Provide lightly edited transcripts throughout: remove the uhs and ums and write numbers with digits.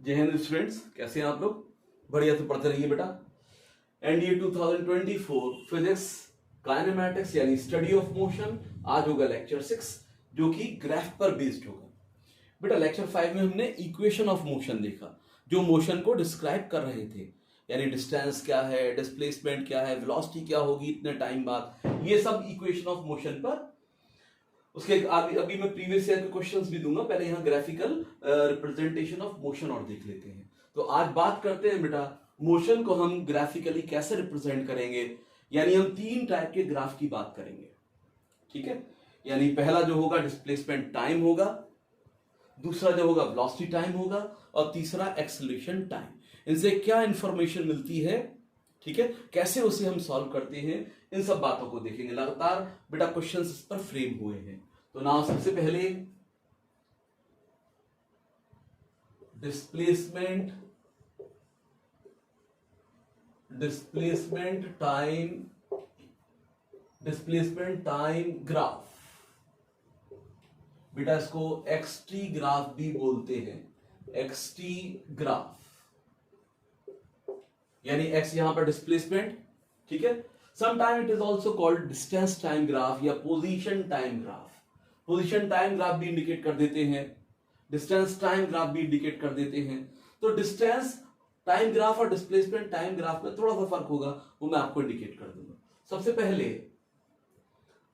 जय हिंद स्टूडेंट्स, कैसे हैं आप लोग? बढ़िया से पढ़ते रहिए बेटा। एनडीए 2024 फिजिक्स काइनेमैटिक्स यानी स्टडी ऑफ मोशन। आज होगा लेक्चर 6 जो कि ग्राफ पर बेस्ड होगा। बेटा लेक्चर 5 में हमने इक्वेशन ऑफ मोशन देखा जो मोशन को डिस्क्राइब कर रहे थे, यानी डिस्टेंस क्या है, डिस्प्लेसमेंट क्या है, वेलोसिटी क्या होगी इतने टाइम बाद, ये सब इक्वेशन ऑफ मोशन पर। उसके अभी मैं प्रीवियस ईयर के क्वेश्चंस भी दूंगा, पहले यहाँ ग्राफिकल रिप्रेजेंटेशन ऑफ मोशन और देख लेते हैं। तो आज बात करते हैं बेटा मोशन को हम ग्राफिकली कैसे रिप्रेजेंट करेंगे, यानी हम तीन टाइप के ग्राफ की बात करेंगे। ठीक है, यानी पहला जो होगा डिस्प्लेसमेंट टाइम होगा, दूसरा जो होगा वेलोसिटी टाइम होगा, और तीसरा एक्सेलरेशन टाइम। इनसे क्या इंफॉर्मेशन मिलती है, ठीक है, कैसे उसे हम सॉल्व करते हैं, इन सब बातों को देखेंगे। लगातार बेटा क्वेश्चंस इस पर फ्रेम हुए हैं। तो ना सबसे पहले डिस्प्लेसमेंट टाइम ग्राफ, बेटा इसको एक्सटी ग्राफ भी बोलते हैं। एक्सटी ग्राफ यानी एक्स यहां पर डिस्प्लेसमेंट, ठीक है। Sometime it is also called distance time graph या position time graph. Position time graph भी इंडिकेट कर देते हैं, डिस्टेंस टाइम ग्राफ भी इंडिकेट कर देते हैं। तो डिस्टेंस टाइम ग्राफ और डिस्प्लेसमेंट टाइम ग्राफ में थोड़ा सा फर्क होगा, वो मैं आपको इंडिकेट कर दूंगा। सबसे पहले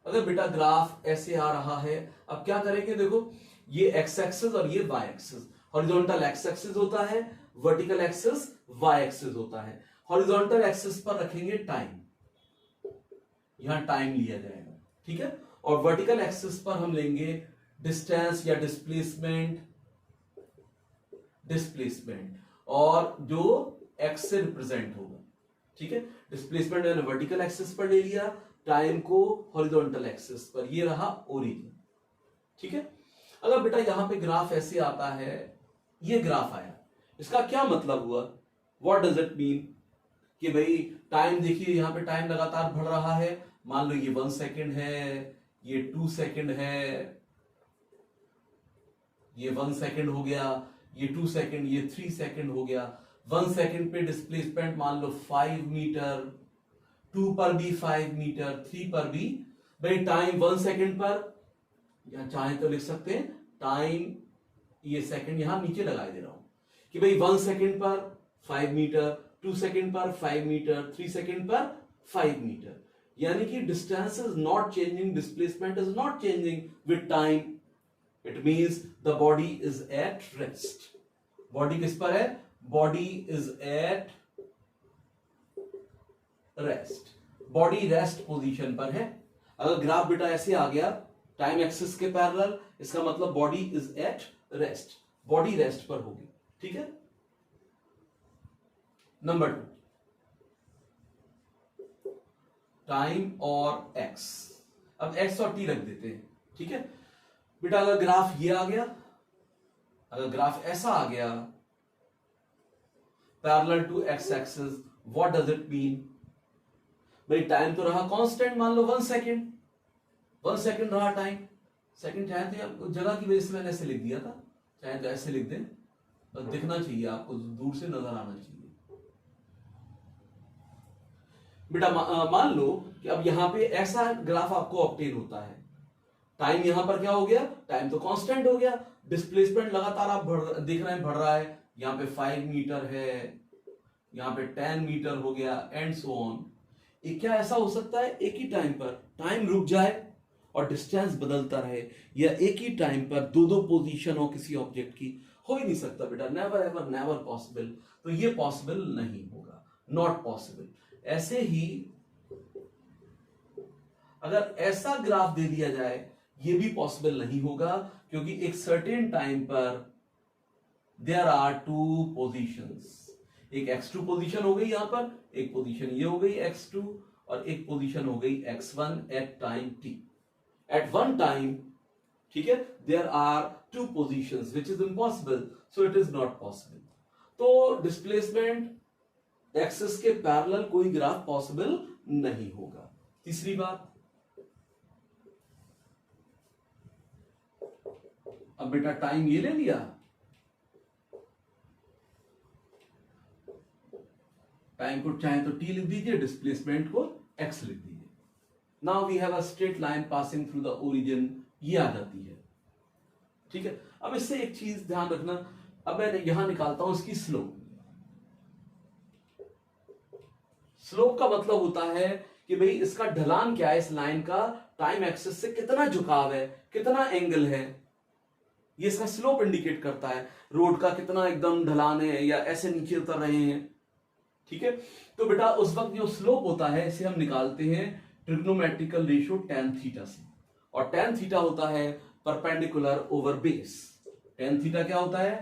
अगर बेटा ग्राफ ऐसे आ रहा है, अब क्या करेंगे, देखो ये एक्स एक्सिस और ये Y axis. Horizontal X axis होता है, वर्टिकल एक्सिस वाई एक्सिस होता है। हॉरिजॉन्टल एक्सिस पर रखेंगे टाइम, यहां टाइम लिया जाएगा, ठीक है। और वर्टिकल एक्सिस पर हम लेंगे डिस्टेंस या डिस्प्लेसमेंट और जो एक्स से रिप्रेजेंट होगा, ठीक है। डिस्प्लेसमेंट मैंने वर्टिकल एक्सिस पर ले लिया, टाइम को हॉरिजॉन्टल एक्सिस पर, ये रहा ओरिजिन, ठीक है। अगर बेटा यहां पे ग्राफ ऐसे आता है, ये ग्राफ आया, इसका क्या मतलब हुआ, व्हाट डज इट मीन, कि भाई टाइम देखिए यहां पे टाइम लगातार बढ़ रहा है। मान लो ये 1 सेकेंड है, ये 2 सेकेंड है, ये 1 सेकेंड हो गया, ये 2 सेकेंड, ये 3 सेकेंड हो गया। 1 सेकेंड पे डिस्प्लेसमेंट मान लो 5 मीटर, 2 पर भी 5 मीटर, 3 पर भी। भाई टाइम 1 सेकेंड पर, या चाहे तो लिख सकते हैं टाइम, ये सेकेंड यहां नीचे लगा दे रहा हूं कि भाई 1 सेकेंड पर 5 मीटर, 2 सेकेंड पर 5 मीटर, 3 सेकेंड पर 5 मीटर। यानी कि distance is not changing, displacement is not changing with time. It means the body is at rest. Body किस पर है? Body is at rest, body rest position पर है। अगर ग्राफ बेटा ऐसे आ गया टाइम एक्सिस के पैरेलल, इसका मतलब body is at rest, body rest पर होगी, ठीक है। नंबर 2 टाइम और एक्स। अब एक्स और टी रख देते हैं, ठीक है बेटा। अगर ग्राफ ये आ गया, अगर ग्राफ ऐसा आ गया parallel to X axis, what does it mean, भाई टाइम तो रहा कांस्टेंट, मान लो 1 सेकेंड, 1 सेकेंड रहा टाइम। सेकेंड चाहे तो जगह की वजह से मैंने ऐसे लिख दिया था, चाहे तो ऐसे लिख दें, बस दिखना चाहिए आपको, दूर से नजर आना चाहिए बेटा। मान लो कि अब यहां पे ऐसा ग्राफ आपको ऑब्टेन होता है। टाइम यहां पर क्या हो गया, टाइम तो कांस्टेंट हो गया, डिस्प्लेसमेंट लगातार आप देख रहे हैं बढ़ रहा है। यहां पे 5 मीटर है, यहां पे 10 मीटर हो गया, एंड सो ऑन। क्या ऐसा हो सकता है एक ही टाइम पर टाइम रुक जाए और डिस्टेंस बदलता रहे, या एक ही टाइम पर दो दो पोजीशन हो किसी ऑब्जेक्ट की? हो ही नहीं सकता बेटा, नेवर एवर नेवर पॉसिबल। तो ये पॉसिबल नहीं होगा, नॉट पॉसिबल। ऐसे ही अगर ऐसा ग्राफ दे दिया जाए, ये भी पॉसिबल नहीं होगा, क्योंकि एक सर्टेन टाइम पर देयर आर 2 पोजीशंस। एक x2 पोजीशन हो गई यहां पर, एक पोजीशन ये हो गई x2, और एक पोजीशन हो गई x1 at time t, at one time, ठीक है। There are 2 positions which is impossible, so it is not possible. तो डिस्प्लेसमेंट एक्सिस के पैरेलल कोई ग्राफ पॉसिबल नहीं होगा। तीसरी बात, अब बेटा टाइम ये ले लिया, टाइम को चाहे तो टी लिख दीजिए, डिस्प्लेसमेंट को एक्स लिख दीजिए। Now we have a straight line passing through the origin, ये आ जाती है। ठीक है, अब इससे एक चीज ध्यान रखना, अब मैं यहां निकालता हूं इसकी स्लोप। स्लोप का मतलब होता है कि भाई इसका ढलान क्या है, इस लाइन का टाइम एक्सिस से कितना झुकाव है, कितना एंगल है, ये इसका स्लोप इंडिकेट करता है। रोड का कितना एकदम ढलान है या ऐसे नीचे उतर रहे हैं। ठीक है, तो बेटा उस वक्त जो स्लोप होता है इसे हम निकालते हैं ट्रिग्नोमेट्रिकल रेशियो tan थीटा से, और tan थीटा होता है perpendicular over base. tan theta क्या होता है?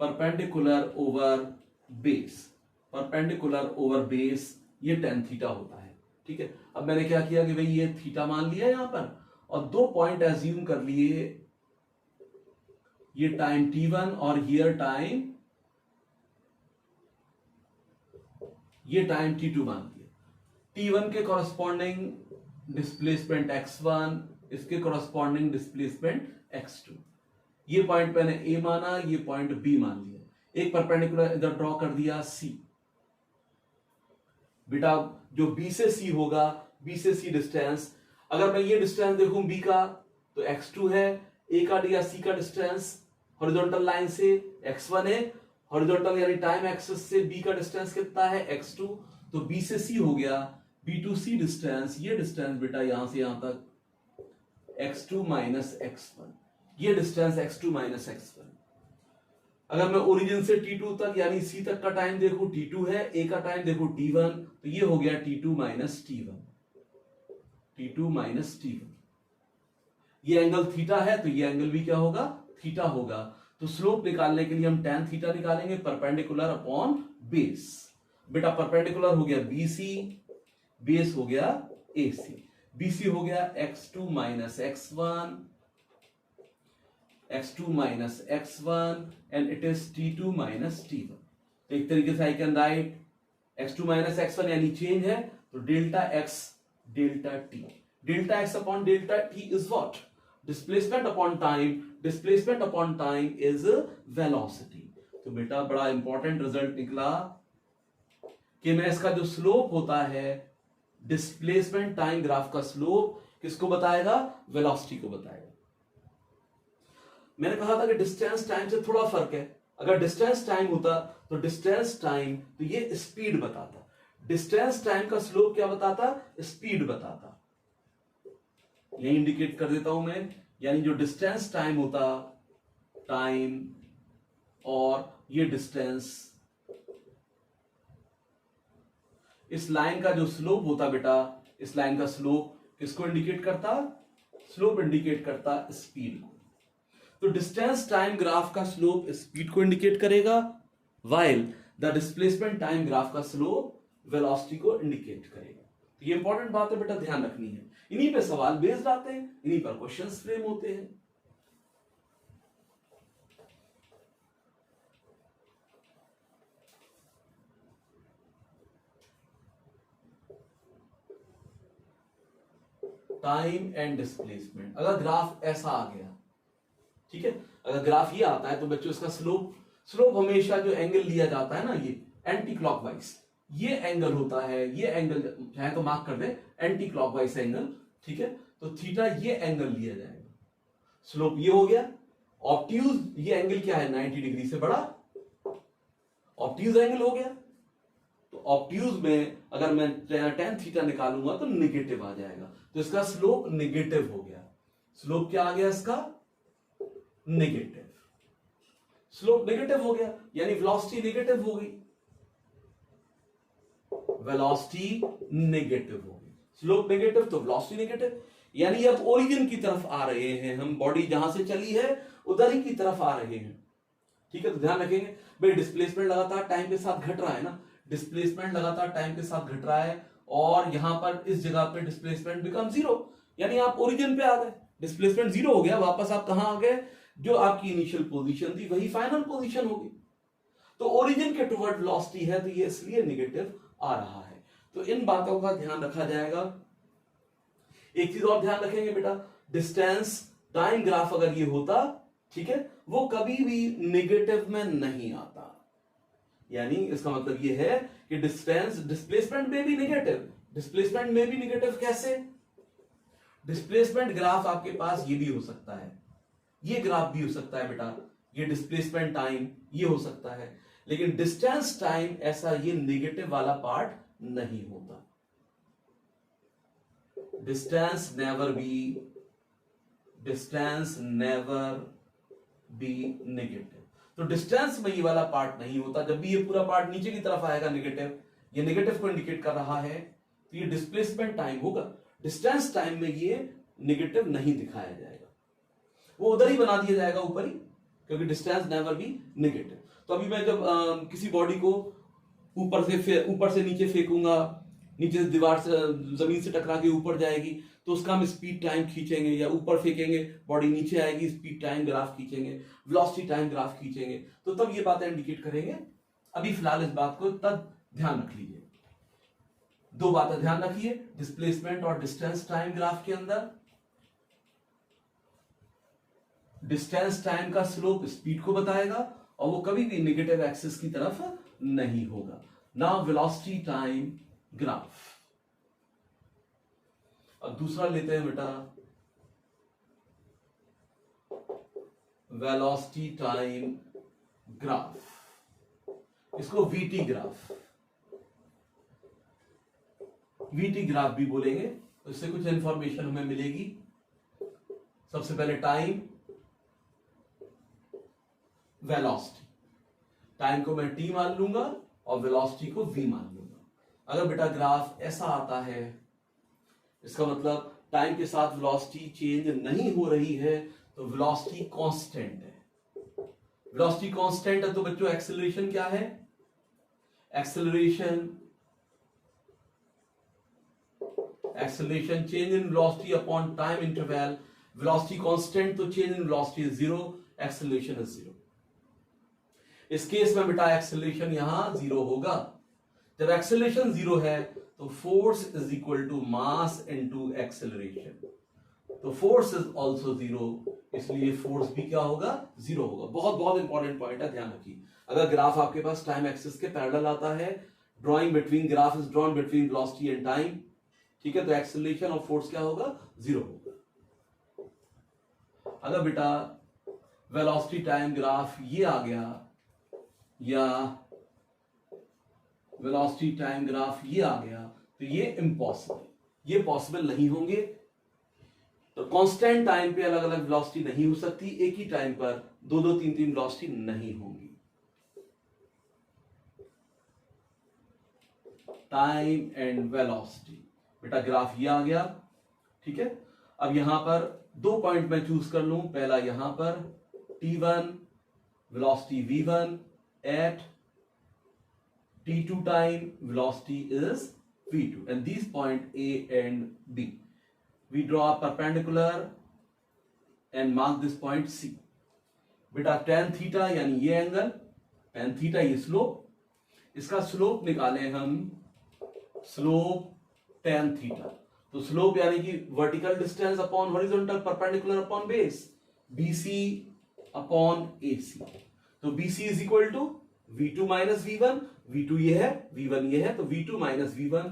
Perpendicular over base, perpendicular over base, ये tan थीटा होता है। ठीक है, अब मैंने क्या किया कि भाई ये थीटा मान लिया यहां पर, और दो पॉइंट एज्यूम कर लिए, ये टाइम t1 और हियर टाइम, ये टाइम t2 मान दिया। t1 के कॉरस्पॉन्डिंग डिस्प्लेसमेंट x1, इसके कॉरस्पॉन्डिंग डिस्प्लेसमेंट x2। ये पॉइंट मैंने a माना, ये पॉइंट b मान लिया। एक परपेंडिकुलर इधर ड्रॉ कर दिया c। बेटा जो b से c होगा, b से c डिस्टेंस, अगर मैं ये डिस्टेंस देखूं b का, तो x2 है, a का या c का डिस्टेंस हॉरिजॉन्टल लाइन से x1 है, हॉरिजॉन्टल यानी टाइम एक्सिस से b का डिस्टेंस कितना है, x2, तो b से c हो गया, b टू c डिस्टेंस, ये डिस्टेंस बेटा यहां से यहां तक x2 माइनस x1, ये डिस्टेंस x2 माइनस x1। अगर मैं ओरिजिन से t2 तक यानी c तक का टाइम देखूं, t2 है, a का टाइम देखूं t1, तो ये हो गया t2 minus t1, t2 minus t1। ये एंगल थीटा है, तो ये एंगल भी क्या होगा, थीटा होगा। तो स्लोप निकालने के लिए हम tan थीटा निकालेंगे परपेंडिकुलर अपॉन बेस। बेटा परपेंडिकुलर हो गया BC, बेस हो गया AC। BC हो गया x2 minus x1, x2 minus x1, and it is t2 minus t1। तो एक तरीके से I can write x2 minus x1 यानी चेंज है, तो delta x delta t, delta x upon delta t is what, displacement upon time, displacement upon time is velocity. तो बेटा बड़ा इंपॉर्टेंट रिजल्ट निकला कि मैं इसका जो स्लोप होता है, डिस्प्लेसमेंट टाइम ग्राफ का स्लोप किसको बताएगा, वेलोसिटी को बताएगा। मैंने कहा था कि डिस्टेंस टाइम से थोड़ा फर्क है। अगर डिस्टेंस टाइम होता तो डिस्टेंस टाइम तो ये स्पीड बताता, डिस्टेंस टाइम का स्लोप क्या बताता, स्पीड बताता। यही इंडिकेट कर देता हूं मैं, यानी जो डिस्टेंस टाइम होता, टाइम और ये डिस्टेंस, इस लाइन का जो स्लोप होता बेटा, इस लाइन का स्लोप किसको इंडिकेट करता, स्लोप इंडिकेट करता स्पीड को। तो डिस्टेंस टाइम ग्राफ का स्लोप स्पीड को इंडिकेट करेगा, while the displacement time graph का स्लोप वेलोसिटी को इंडिकेट करेगा। तो ये इंपॉर्टेंट बात है बेटा, ध्यान रखनी है। इन्हीं पे सवाल बेस्ड आते हैं, इन्हीं पर क्वेश्चंस फ्रेम होते हैं। टाइम एंड डिस्प्लेसमेंट, अगर ग्राफ ऐसा आ गया, ठीक है, अगर ग्राफ ये आता है तो बच्चों इसका स्लोप हमेशा जो एंगल लिया जाता है ना, ये एंटी क्लॉकवाइज, ये एंगल होता है, ये एंगल चाहे तो मार्क कर दे, एंटी क्लॉकवाइज एंगल। ठीक है, तो थीटा ये एंगल लिया जाएगा, स्लोप ये हो गया। ऑब्ट्यूज ये एंगल क्या है, 90 डिग्री से बड़ा, ऑब्ट्यूज एंगल हो गया। तो ऑब्ट्यूज में अगर मैं tan थीटा निकालूंगा तो निगेटिव आ जाएगा, तो इसका स्लोप निगेटिव हो गया। स्लोप क्या आ गया इसका, नेगेटिव। स्लोप नेगेटिव हो गया यानी वेलोसिटी नेगेटिव हो गई, वेलोसिटी नेगेटिव हो गई। स्लोप नेगेटिव तो वेलोसिटी नेगेटिव, यानी अब ओरिजिन की तरफ आ रहे हैं हम, बॉडी जहां से चली है उधर ही की तरफ आ रहे हैं। ठीक है, तो ध्यान रखेंगे भाई, डिस्प्लेसमेंट लगातार टाइम के साथ घट रहा है ना, डिस्प्लेसमेंट लगातार टाइम के साथ घट रहा है, और यहां पर इस जगह पे डिस्प्लेसमेंट बिकम जीरो, यानी आप ओरिजिन पे आ गए, डिस्प्लेसमेंट जीरो हो गया, वापस आप कहां आ गए, जो आपकी इनिशियल पोजीशन थी वही फाइनल पोजीशन होगी। तो ओरिजिन के टुवर्ड वेलोसिटी है, तो ये इसलिए नेगेटिव आ रहा है। तो इन बातों का ध्यान रखा जाएगा। एक चीज और ध्यान रखेंगे बेटा, डिस्टेंस टाइम ग्राफ अगर ये होता, ठीक है, वो कभी भी नेगेटिव में नहीं आता, यानी इसका मतलब ये है कि डिस्टेंस डिस्प्लेसमेंट में भी निगेटिव, डिस्प्लेसमेंट में भी निगेटिव कैसे? डिस्प्लेसमेंट ग्राफ आपके पास ये भी हो सकता है, ये ग्राफ भी हो सकता है बेटा, ये डिस्प्लेसमेंट टाइम ये हो सकता है, लेकिन डिस्टेंस टाइम ऐसा ये नेगेटिव वाला पार्ट नहीं होता। Distance never be negative. तो डिस्टेंस में ये वाला पार्ट नहीं होता। जब भी ये पूरा पार्ट नीचे की तरफ आएगा नेगेटिव, ये नेगेटिव को इंडिकेट कर रहा है, तो ये डिस्प्लेसमेंट टाइम होगा। डिस्टेंस टाइम में ये नेगेटिव नहीं दिखाया जाएगा, वो उधर ही बना दिया जाएगा ऊपर ही, क्योंकि डिस्टेंस नेवर बी नेगेटिव। तो अभी मैं जब किसी बॉडी को ऊपर से नीचे फेंकूंगा, नीचे से दीवार से जमीन से टकरा के ऊपर जाएगी, तो उसका हम स्पीड टाइम खींचेंगे, या ऊपर फेंकेंगे बॉडी नीचे आएगी, स्पीड टाइम ग्राफ खींचेंगे, वेलोसिटी टाइम ग्राफ खींचेंगे, तो तब ये बातें इंडिकेट करेंगे। अभी फिलहाल इस बात को तब ध्यान रख लीजिए, दो बातें ध्यान रखिए डिस्प्लेसमेंट और डिस्टेंस टाइम ग्राफ के अंदर। डिस्टेंस टाइम का स्लोप स्पीड को बताएगा और वो कभी भी नेगेटिव एक्सिस की तरफ नहीं होगा। Now velocity time graph. अब दूसरा लेते हैं बेटा वेलोसिटी टाइम ग्राफ, इसको वीटी ग्राफ, वीटी ग्राफ भी बोलेंगे। तो इससे कुछ इंफॉर्मेशन हमें मिलेगी। सबसे पहले टाइम, वेलोसिटी, टाइम को मैं टी मान लूंगा और वेलोसिटी को वी मान लूंगा। अगर बेटा ग्राफ ऐसा आता है, इसका मतलब टाइम के साथ वेलोसिटी चेंज नहीं हो रही है, तो वेलोसिटी कांस्टेंट है। वेलोसिटी कांस्टेंट है तो बच्चों एक्सेलरेशन क्या है? Acceleration change in velocity upon time interval. Velocity constant तो change in velocity is zero, acceleration is zero. इस केस में बेटा एक्सेलरेशन यहां जीरो होगा। जब एक्सेलरेशन जीरो है तो force is equal to mass into acceleration, तो फोर्स इज आल्सो जीरो, इसलिए फोर्स भी क्या होगा? जीरो होगा। बहुत बहुत इंपॉर्टेंट पॉइंट है, ध्यान रखिए। अगर ग्राफ आपके पास टाइम एक्सिस के पैरेलल आता है, drawing between graph is drawn between velocity and time, ठीक है, तो एक्सेलरेशन और फोर्स क्या होगा? जीरो होगा। अगर बेटा वेलोसिटी टाइम ग्राफ ये आ गया, या वेलोसिटी टाइम ग्राफ ये आ गया, तो ये इम्पॉसिबल, ये पॉसिबल नहीं होंगे। तो कांस्टेंट टाइम पे अलग अलग वेलोसिटी नहीं हो सकती, एक ही टाइम पर दो दो तीन तीन वेलोसिटी नहीं होंगी। टाइम एंड वेलोसिटी, बेटा ग्राफ ये आ गया, ठीक है। अब यहां पर दो पॉइंट मैं चूज कर लूं। पहला यहां पर t1 velocity v1 at t2 time velocity is v2, and these point A and B. We draw a perpendicular and mark this point C. बेटा tan थीटा यानी ये एंगल, tan थीटा ये स्लोप, इसका स्लोप निकाले हम, slope tan theta. तो slope यानी कि vertical distance upon horizontal perpendicular upon base, BC upon AC। तो BC is equal to V2 minus V1, V2 ये है, V1 ये है, तो V2 minus V1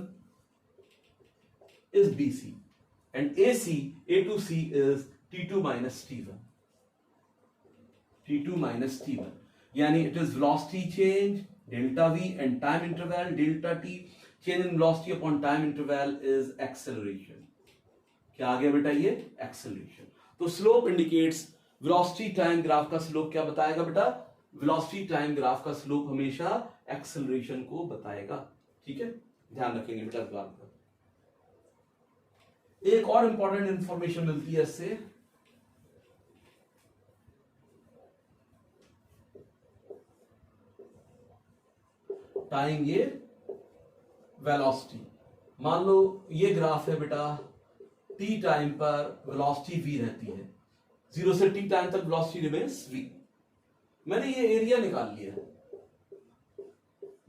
is BC and AC, A to C is T2 minus T1, T2 minus T1, यानी it is velocity change delta V and time interval delta T, change in velocity upon time interval is acceleration। क्या आ गया बेटा? ये acceleration। तो slope indicates velocity time graph का slope क्या बताएगा बेटा? वेलोसिटी टाइम ग्राफ का स्लोप हमेशा एक्सेलरेशन को बताएगा, ठीक है, ध्यान रखेंगे बेटा इस बात का। एक और इंपॉर्टेंट इंफॉर्मेशन मिलती है इससे, टाइम ये वेलोसिटी, मान लो ये ग्राफ है बेटा, t टाइम पर वेलोसिटी v रहती है, 0 से t टाइम तक वेलोसिटी रिमेन्स v। मैंने ये एरिया निकाल लिया,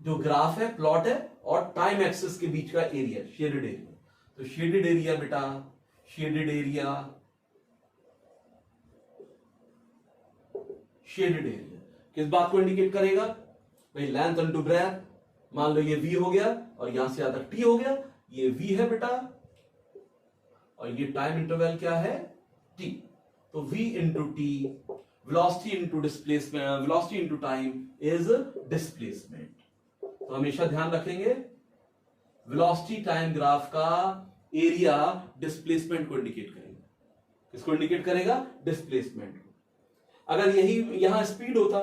जो ग्राफ है, प्लॉट है, और टाइम एक्सिस के बीच का एरिया, शेडेड एरिया। तो शेडेड एरिया बेटा, शेडेड एरिया, शेडेड एरिया किस बात को इंडिकेट करेगा? भाई लेंथ इनटू ब्रेथ, मान लो ये v हो गया और यहां से यहां तक t हो गया, ये v है बेटा, और ये टाइम इंटरवल क्या है t। तो v into T, velocity into displacement, velocity into time is displacement. तो हमेशा ध्यान रखेंगे वेलोसिटी टाइम ग्राफ का एरिया डिस्प्लेसमेंट को इंडिकेट करेगा। किसको इंडिकेट करेगा? डिस्प्लेसमेंट को। अगर यही यहां स्पीड होता,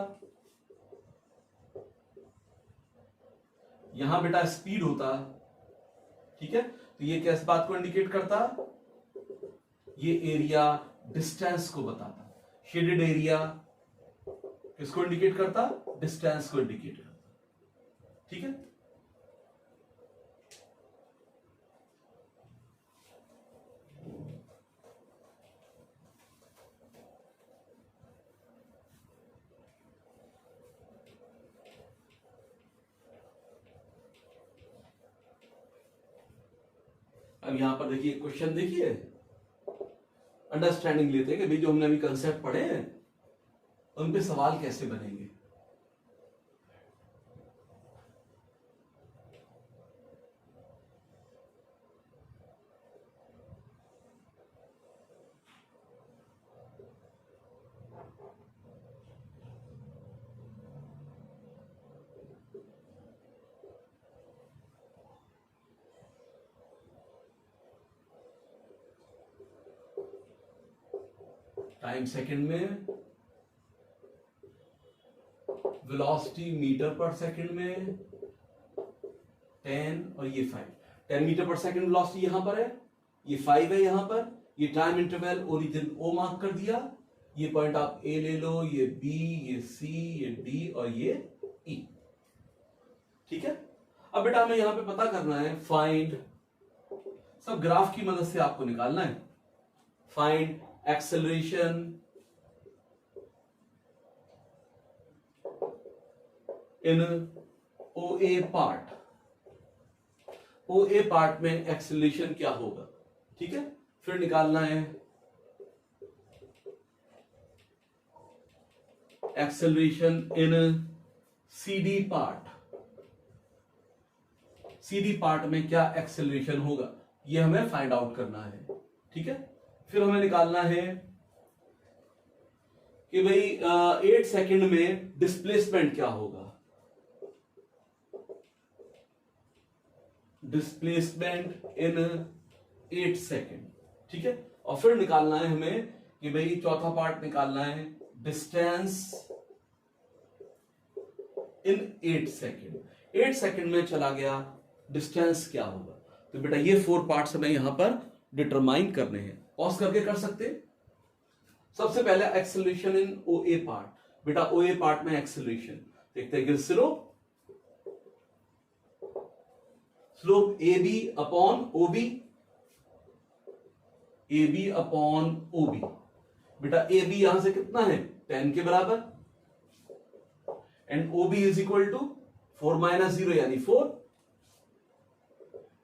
यहां बेटा स्पीड होता, ठीक है, तो ये किस बात को इंडिकेट करता? ये एरिया डिस्टेंस को बताता। शेडेड एरिया किसको इंडिकेट करता? डिस्टेंस को इंडिकेट करता, ठीक है। अब यहां पर देखिए क्वेश्चन, देखिए अंडरस्टैंडिंग लेते हैं कि भाई जो हमने अभी कंसेप्ट पढ़े हैं उन पे सवाल कैसे बनेंगे। टाइम सेकंड में, वेलोसिटी मीटर पर सेकंड में 10 और ये 5। 10 मीटर पर सेकंड वेलोसिटी यहां पर है, ये 5 है यहां पर, ये time interval origin O mark कर दिया, ये पॉइंट आप ए ले लो, ये बी, ये सी, ये डी और ये ई, ठीक है। अब बेटा हमें यहां पे पता करना है फाइंड, सब ग्राफ की मदद से आपको निकालना है। Find acceleration in OA part. OA part में एक्सेलरेशन क्या होगा, ठीक है। फिर निकालना है acceleration in CD part. CD part में क्या एक्सेलरेशन होगा, ये हमें फाइंड आउट करना है, ठीक है। फिर हमें निकालना है कि भाई 8 सेकंड में डिस्प्लेसमेंट क्या होगा, डिस्प्लेसमेंट इन 8 सेकंड, ठीक है। और फिर निकालना है हमें कि भाई चौथा पार्ट निकालना है डिस्टेंस इन 8 सेकंड। 8 सेकंड में चला गया, डिस्टेंस क्या होगा। तो बेटा ये 4 पार्ट्स हमें यहां पर डिटरमाइन करने हैं। पॉज करके कर सकते। सबसे पहले एक्सेलरेशन इन OA पार्ट। बेटा OA पार्ट में एक्सेलरेशन देखते हैं, slope AB upon OB, AB upon OB। बेटा AB यहां से कितना है 10 के बराबर, and OB is equal to 4 minus 0 यानी 4,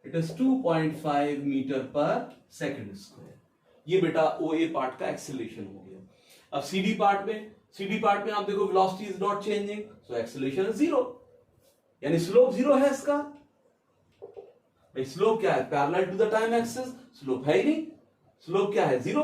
it is 2.5 metre per second square. ये बेटा OA पार्ट का एक्सेलरेशन हो गया। अब CD पार्ट में आप देखो velocity is not changing, so acceleration is 0, यानी स्लोप 0 है इसका। भाई स्लोप क्या है? Parallel to the time axis, slope है ही नहीं, स्लोप क्या है? 0।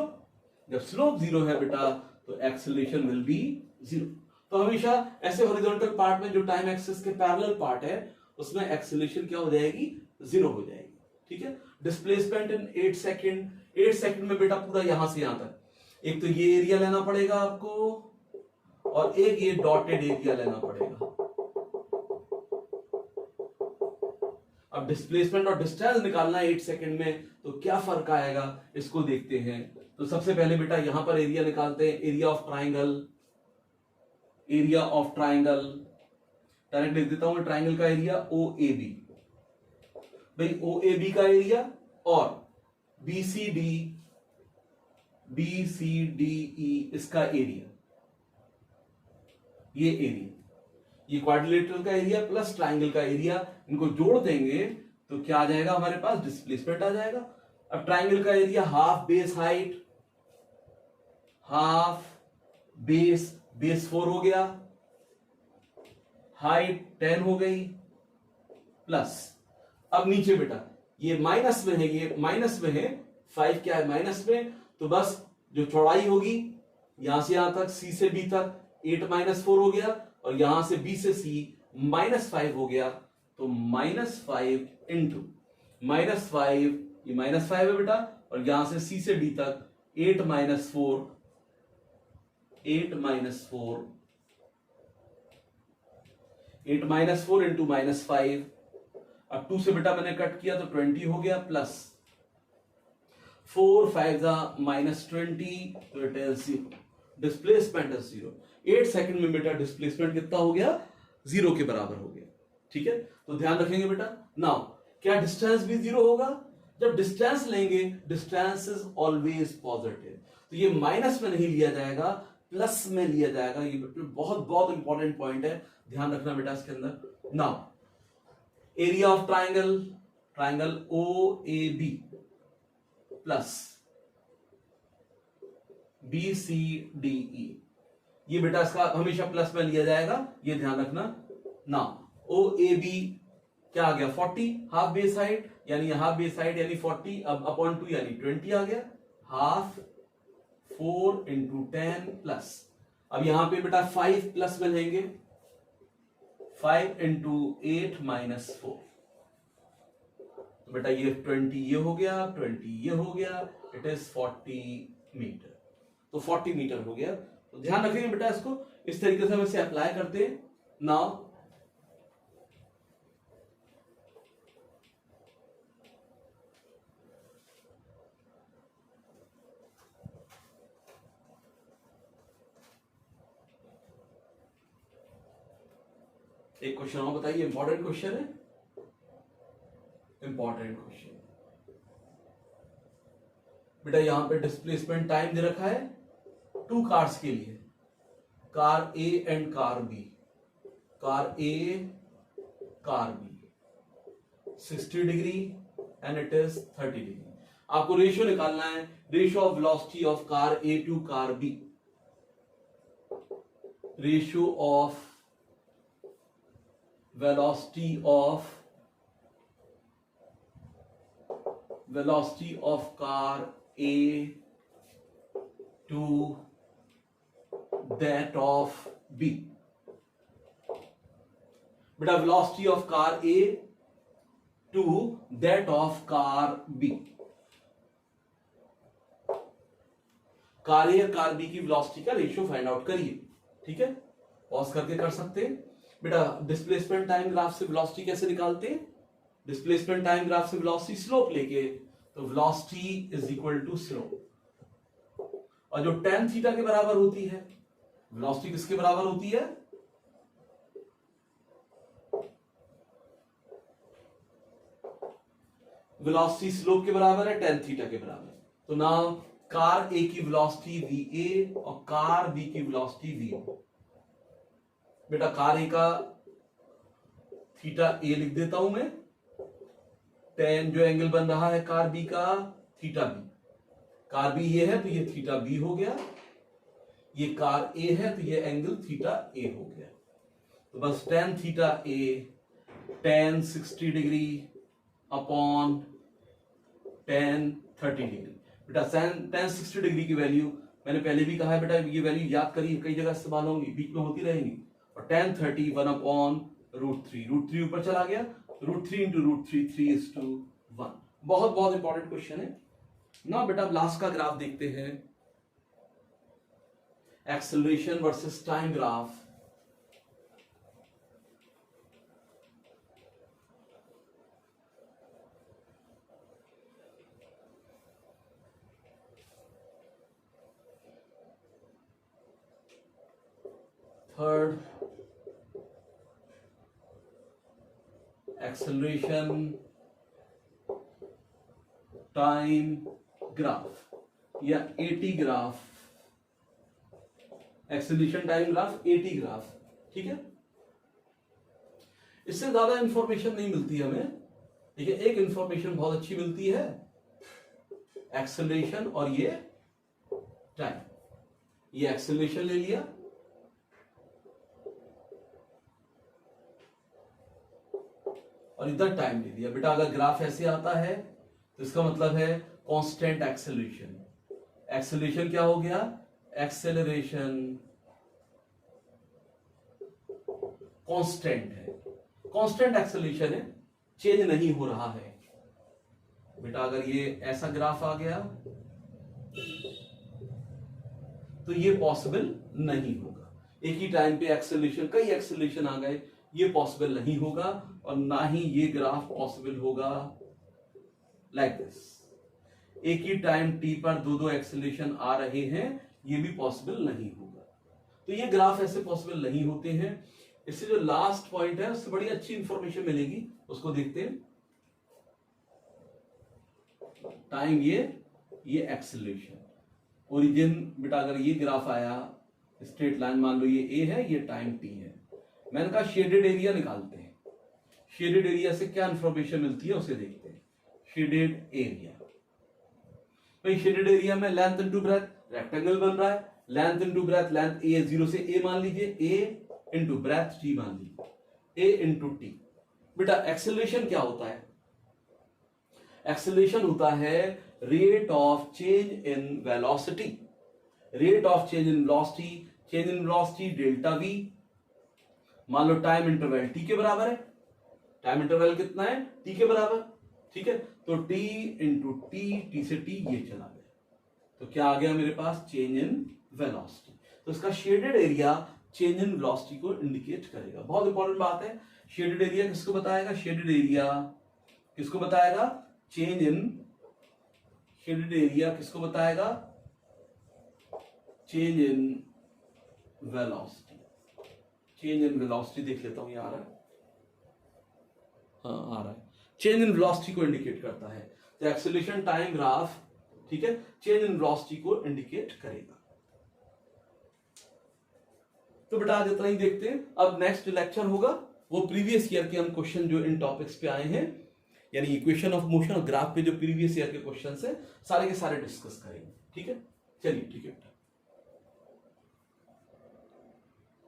जब स्लोप 0 है बेटा तो एक्सेलरेशन विल बी 0। तो हमेशा ऐसे हॉरिजॉन्टल पार्ट में जो टाइम एक्सिस के पैरेलल पार्ट है उसमें एक्सेलरेशन क्या हो जाएगी? 0 हो जाएगी, ठीक है। Displacement in 8 second. 8 सेकंड में बेटा पूरा यहां से यहां तक, एक तो ये एरिया लेना पड़ेगा आपको और एक ये डॉटेड एरिया लेना पड़ेगा। अब डिस्प्लेसमेंट और डिस्टेंस निकालना है 8 सेकंड में, तो क्या फर्क आएगा इसको देखते हैं। तो सबसे पहले बेटा यहां पर एरिया निकालते हैं, area of triangle. Area of triangle direct लिख देता हूं, ट्राइंगल का एरिया OAB। भाई OAB का एरिया और BCDE इसका एरिया, ये एरिया, ये क्वाड्रिलेटरल का एरिया प्लस ट्राइंगल का एरिया, इनको जोड़ देंगे तो क्या आ जाएगा हमारे पास? डिस्प्लेसमेंट आ जाएगा। अब ट्राइंगल का area half base height, half base 4 हो गया, हाइट 10 हो गई प्लस, अब नीचे बेटा ये माइनस में है, ये माइनस में है, 5 क्या है माइनस में, तो बस जो चौड़ाई होगी यहां से यहां तक सी से बी तक 8 माइनस 4 हो गया, और यहां से बी से सी -5 हो गया, तो -5 इंटू -5, ये -5 है बेटा, और यहां से सी से डी तक 8 माइनस 4 8 माइनस 4 इंटू -5, अब 2 से बेटा मैंने कट किया तो 20 हो गया, प्लस 4 5 -20, तो it is 0, displacement is 0। 8 second में बेटा डिस्प्लेसमेंट कितना हो गया, 0 के बराबर हो गया। ठीक है, तो ध्यान रखेंगे बेटा। नाउ क्या डिस्टेंस भी 0 होगा? जब डिस्टेंस लेंगे, डिस्टेंस इज ऑलवेज पॉजिटिव, तो ये माइनस में नहीं लिया जाएगा, प्लस में लिया जाएगा। ये बहुत बहुत इंपॉर्टेंट पॉइंट है, ध्यान रखना बेटा इसके अंदर। Now area of triangle, triangle O A B plus B C D E, ये बेटा इसका हमेशा प्लस में लिया जाएगा, ये ध्यान रखना। ना ओ ए बी क्या आ गया 40, हाफ बेस हाइट यानी हाफ बेस हाइट यानी 40, अब अपॉन 2 यानी 20 आ गया, हाफ 4 इंटू 10 प्लस, अब यहां पे बेटा 5 प्लस में लेंगे, 5 इंटू 8 माइनस 4, तो बेटा ये 20 ये हो गया, 20 ये हो गया, इट इज 40 मीटर, तो 40 मीटर हो गया। तो ध्यान रखेंगे बेटा इसको, इस तरीके से हम इसे अप्लाई करते हैं। नाउ एक क्वेश्चन और बताइए, इंपॉर्टेंट क्वेश्चन है, इंपॉर्टेंट क्वेश्चन बेटा। यहां पे डिस्प्लेसमेंट टाइम दे रखा है 2 कार्स के लिए, car A and car B, car A car B 60 degree and it is 30 degree. आपको रेशियो निकालना है, ratio of velocity of car A to car B, ratio of velocity of car A to that of B। बेटा velocity of car A to that of car B, car A और car B की velocity का ratio find out करिए। ठीक है, pause करके कर सकते हैं बेटा। डिस्प्लेसमेंट टाइम ग्राफ से वेलोसिटी कैसे निकालते हैं? डिस्प्लेसमेंट टाइम ग्राफ से वेलोसिटी स्लोप लेके, तो velocity is equal to slope, और जो tan थीटा के बराबर होती है, वेलोसिटी किसके बराबर होती है? वेलोसिटी स्लोप के बराबर है, tan थीटा के बराबर। तो नाउ कार ए की वेलोसिटी वी ए और कार बी की वेलोसिटी वी ओ। बेटा कार ए का थीटा ए लिख देता हूं मैं, tan जो एंगल बन रहा है कार बी का थीटा बी, कार बी ये है तो ये थीटा बी हो गया, ये कार ए है तो ये एंगल थीटा ए हो गया। तो बस tan थीटा ए tan 60 degree upon tan 30 degree. बेटा tan 60 डिग्री की वैल्यू मैंने पहले भी कहा है बेटा, ये वैल्यू याद करिए, कई जगह इस्तेमाल होंगी, बीच में होती रहेंगी। और tan 30 1 अपॉन √3, √3 ऊपर चला गया, √3 इंटू √3 3:1। बहुत बहुत इंपॉर्टेंट क्वेश्चन है ना बेटा। अब लास्ट का ग्राफ देखते हैं, acceleration versus time graph. Third acceleration time graph या AT graph, acceleration time graph AT graph. ठीक है, इससे ज्यादा इंफॉर्मेशन नहीं मिलती हमें। ठीक है, एक इंफॉर्मेशन बहुत अच्छी मिलती है, एक्सेलरेशन और ये टाइम। ये एक्सेलरेशन ले लिया, और इधर टाइम दे दिया। बेटा अगर ग्राफ ऐसे आता है तो इसका मतलब है कांस्टेंट एक्सेलरेशन। एक्सेलरेशन क्या हो गया? एक्सेलरेशन कांस्टेंट है, कांस्टेंट एक्सेलरेशन है, चेंज नहीं हो रहा है। बेटा अगर ये ऐसा ग्राफ आ गया तो ये पॉसिबल नहीं होगा। एक ही टाइम पे एक्सेलरेशन, कई एक्सेलरेशन आ गए, ये पॉसिबल नहीं होगा, और ना ही ये ग्राफ पॉसिबल होगा लाइक दिस। एक ही टाइम टी पर दो एक्सेलरेशन आ रहे हैं, ये भी पॉसिबल नहीं होगा। तो ये ग्राफ ऐसे पॉसिबल नहीं होते हैं। इससे जो लास्ट पॉइंट है उससे बड़ी अच्छी इंफॉर्मेशन मिलेगी, उसको देखते हैं। टाइम ये एक्सेलरेशन ओरिजिन। बेटा अगर ये ग्राफ आया स्ट्रेट लाइन, मान लो ये ए है, ये टाइम टी है, मैंने कहा शेडेड एरिया निकालते हैं। शेडेड एरिया से क्या इंफॉर्मेशन मिलती है उसे देखते हैं। शेडेड एरिया, भाई शेडेड एरिया में लेंथ इनटू ब्रेथ रेक्टेंगल बन रहा है। लेंथ इनटू ब्रेथ, लेंथ ए 0 से ए मान लीजिए, ए इंटू ब्रेथ टी मान लीजिए, ए इंटू टी। बेटा एक्सेलरेशन क्या होता है? एक्सेलरेशन होता है rate of change in velocity. Rate of change in velocity, change in velocity delta we. मान लो टाइम इंटरवल टी के बराबर है। टाइम इंटरवल कितना है? टी के बराबर, ठीक है। तो टी इंटू टी, टी से टी ये चला गया, तो क्या आ गया मेरे पास? Change in velocity. तो इसका shaded area change in velocity को इंडिकेट करेगा। बहुत इंपॉर्टेंट बात है। शेडेड एरिया किसको बताएगा? शेडेड एरिया किसको बताएगा? चेंज इन, शेडेड एरिया किसको बताएगा? Change in velocity. Change in velocity देख लेता हूं, ये आ रहा है, हाँ आ रहा है। चेंज इन वेलोसिटी को इंडिकेट करता है। तो एक्सेलरेशन टाइम ग्राफ, ठीक है, चेंज इन वेलोसिटी को इंडिकेट करेगा। तो बेटा आज इतना ही देखते हैं। अब नेक्स्ट लेक्चर होगा वो प्रीवियस ईयर के हम क्वेश्चन जो इन टॉपिक्स पे आए हैं, यानी इक्वेशन ऑफ मोशन और ग्राफ पे जो प्रीवियस ईयर के क्वेश्चन है, सारे के सारे डिस्कस करेंगे। ठीक है, चलिए ठीक है।